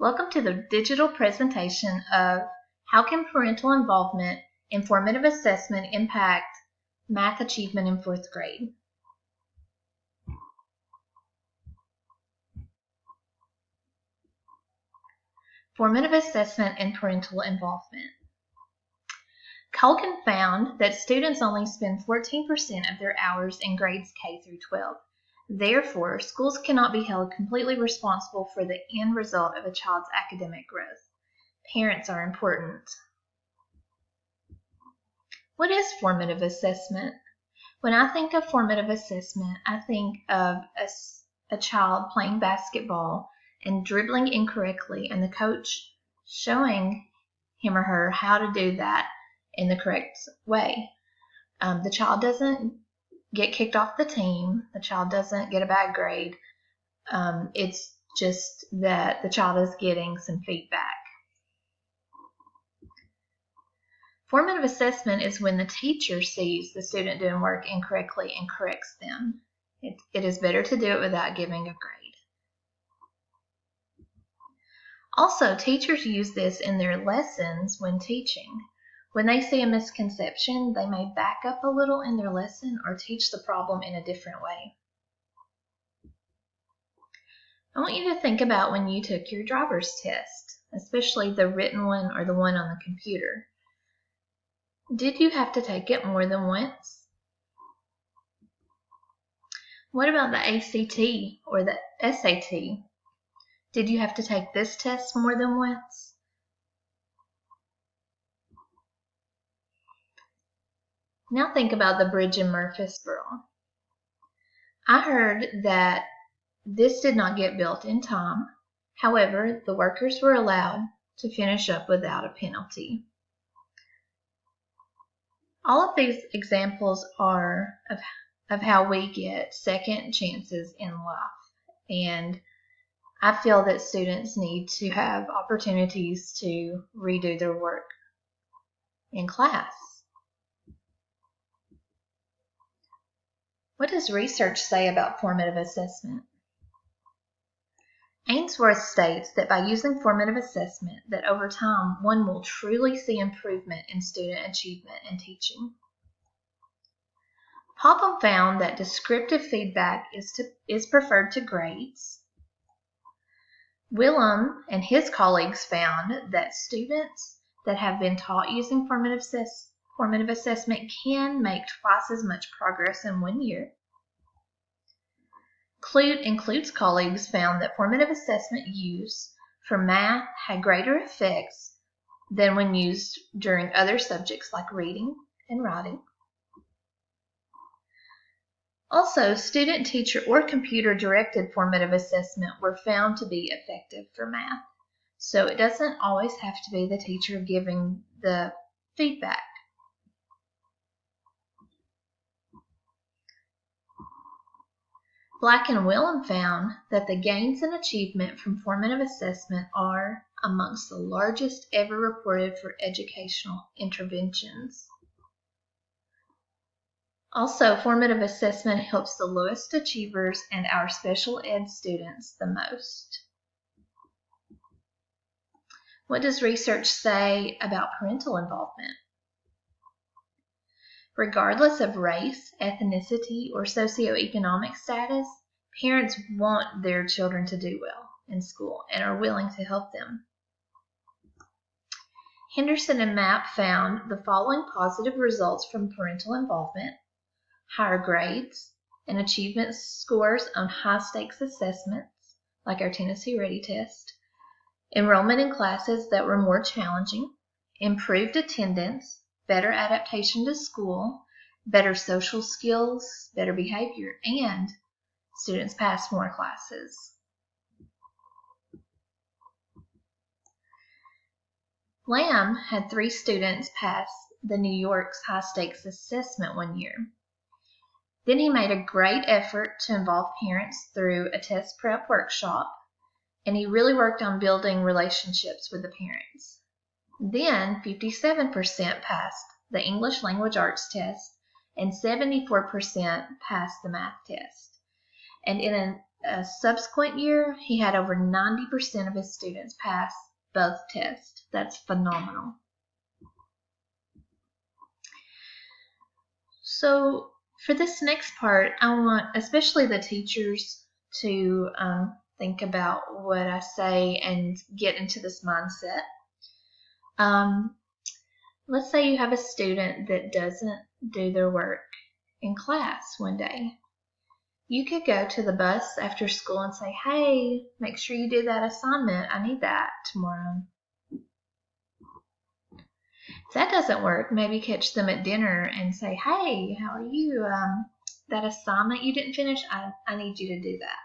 Welcome to the digital presentation of How Can Parental Involvement in Formative Assessment Impact Math Achievement in 4th Grade? Formative Assessment and Parental Involvement. Culkin found that students only spend 14% of their hours in grades K through 12. Therefore, schools cannot be held completely responsible for the end result of a child's academic growth. Parents are important. What is formative assessment? When I think of formative assessment, I think of a child playing basketball and dribbling incorrectly, and the coach showing him or her how to do that in the correct way. The child doesn't get kicked off the team. The child doesn't get a bad grade. It's just that the child is getting some feedback. Formative assessment is when the teacher sees the student doing work incorrectly and corrects them. It is better to do it without giving a grade. Also, teachers use this in their lessons when teaching. When they see a misconception, they may back up a little in their lesson or teach the problem in a different way. I want you to think about when you took your driver's test, especially the written one or the one on the computer. Did you have to take it more than once? What about the ACT or the SAT? Did you have to take this test more than once? Now think about the bridge in Murfreesboro. I heard that this did not get built in time. However, the workers were allowed to finish up without a penalty. All of these examples are of how we get second chances in life. And I feel that students need to have opportunities to redo their work in class. What does research say about formative assessment? Ainsworth states that by using formative assessment, that over time one will truly see improvement in student achievement and teaching. Popham found that descriptive feedback is preferred to grades. Willem and his colleagues found that students that have been taught using formative assessment can make twice as much progress in 1 year. Clute and Clute's colleagues found that formative assessment use for math had greater effects than when used during other subjects like reading and writing. Also, student, teacher, or computer-directed formative assessment were found to be effective for math. So it doesn't always have to be the teacher giving the feedback. Black and Willem found that the gains in achievement from formative assessment are amongst the largest ever reported for educational interventions. Also, formative assessment helps the lowest achievers and our special ed students the most. What does research say about parental involvement? Regardless of race, ethnicity, or socioeconomic status, parents want their children to do well in school and are willing to help them. Henderson and Mapp found the following positive results from parental involvement: higher grades and achievement scores on high-stakes assessments, like our Tennessee Ready test, enrollment in classes that were more challenging, improved attendance, better adaptation to school, better social skills, better behavior, and students passed more classes. Lamb had 3 students pass the New York's high-stakes assessment 1 year. Then he made a great effort to involve parents through a test prep workshop, and he really worked on building relationships with the parents. Then 57% passed the English Language Arts test, and 74% passed the math test. And in a subsequent year, he had over 90% of his students pass both tests. That's phenomenal. So for this next part, I want especially the teachers to think about what I say and get into this mindset. Let's say you have a student that doesn't do their work in class one day. You could go to the bus after school and say, hey, make sure you do that assignment. I need that tomorrow. If that doesn't work, maybe catch them at dinner and say, hey, how are you? That assignment you didn't finish, I need you to do that.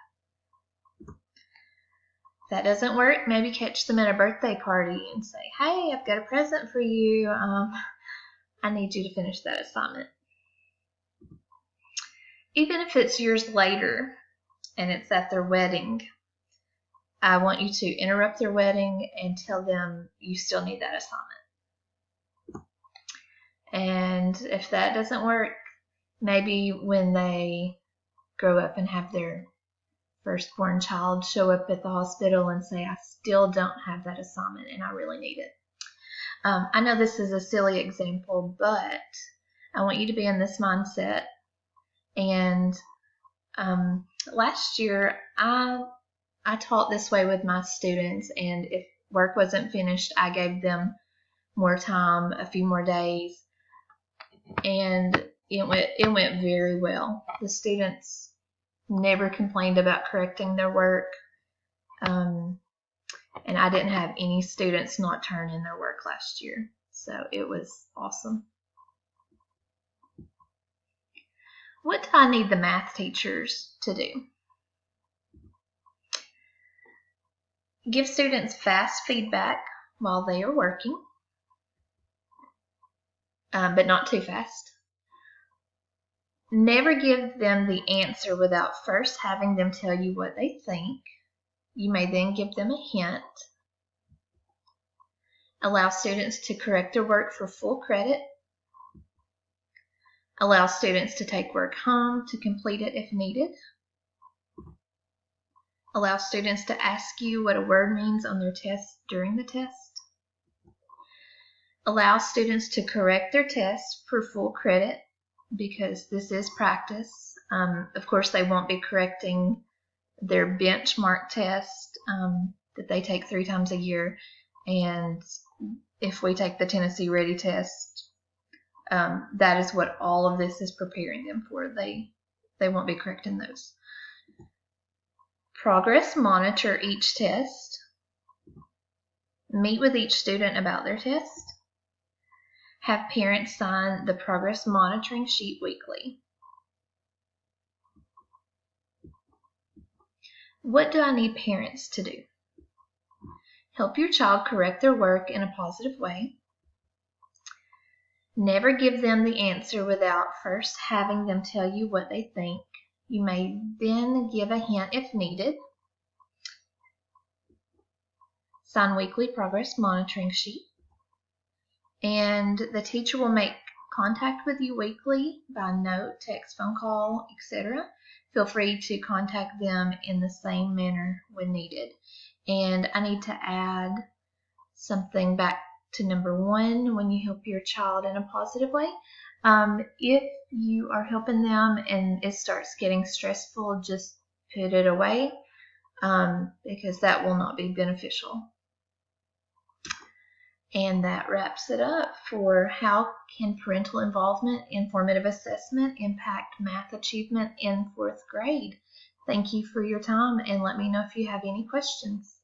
If that doesn't work, maybe catch them at a birthday party and say, hey, I've got a present for you. I need you to finish that assignment. Even if it's years later and it's at their wedding, I want you to interrupt their wedding and tell them you still need that assignment. And if that doesn't work, maybe when they grow up and have their firstborn child show up at the hospital and say, I still don't have that assignment and I really need it. I know this is a silly example, but I want you to be in this mindset. And last year, I taught this way with my students, and if work wasn't finished, I gave them more time, a few more days, and it went very well. The students never complained about correcting their work, and I didn't have any students not turn in their work last year, so it was awesome. What do I need the math teachers to do? Give students fast feedback while they are working, but not too fast. Never give them the answer without first having them tell you what they think. You may then give them a hint. Allow students to correct their work for full credit. Allow students to take work home to complete it if needed. Allow students to ask you what a word means on their test during the test. Allow students to correct their tests for full credit because this is practice. Of course, they won't be correcting their benchmark test that they take 3 times a year. And if we take the Tennessee Ready test, that is what all of this is preparing them for. They won't be correcting those. Progress monitor each test. Meet with each student about their test. Have parents sign the progress monitoring sheet weekly. What do I need parents to do? Help your child correct their work in a positive way. Never give them the answer without first having them tell you what they think. You may then give a hint if needed. Sign weekly progress monitoring sheet. And the teacher will make contact with you weekly by note, text, phone call, etc. Feel free to contact them in the same manner when needed. And I need to add something back to number 1 when you help your child in a positive way. If you are helping them and it starts getting stressful, just put it away because that will not be beneficial. And that wraps it up for how can parental involvement in formative assessment impact math achievement in 4th grade. Thank you for your time and let me know if you have any questions.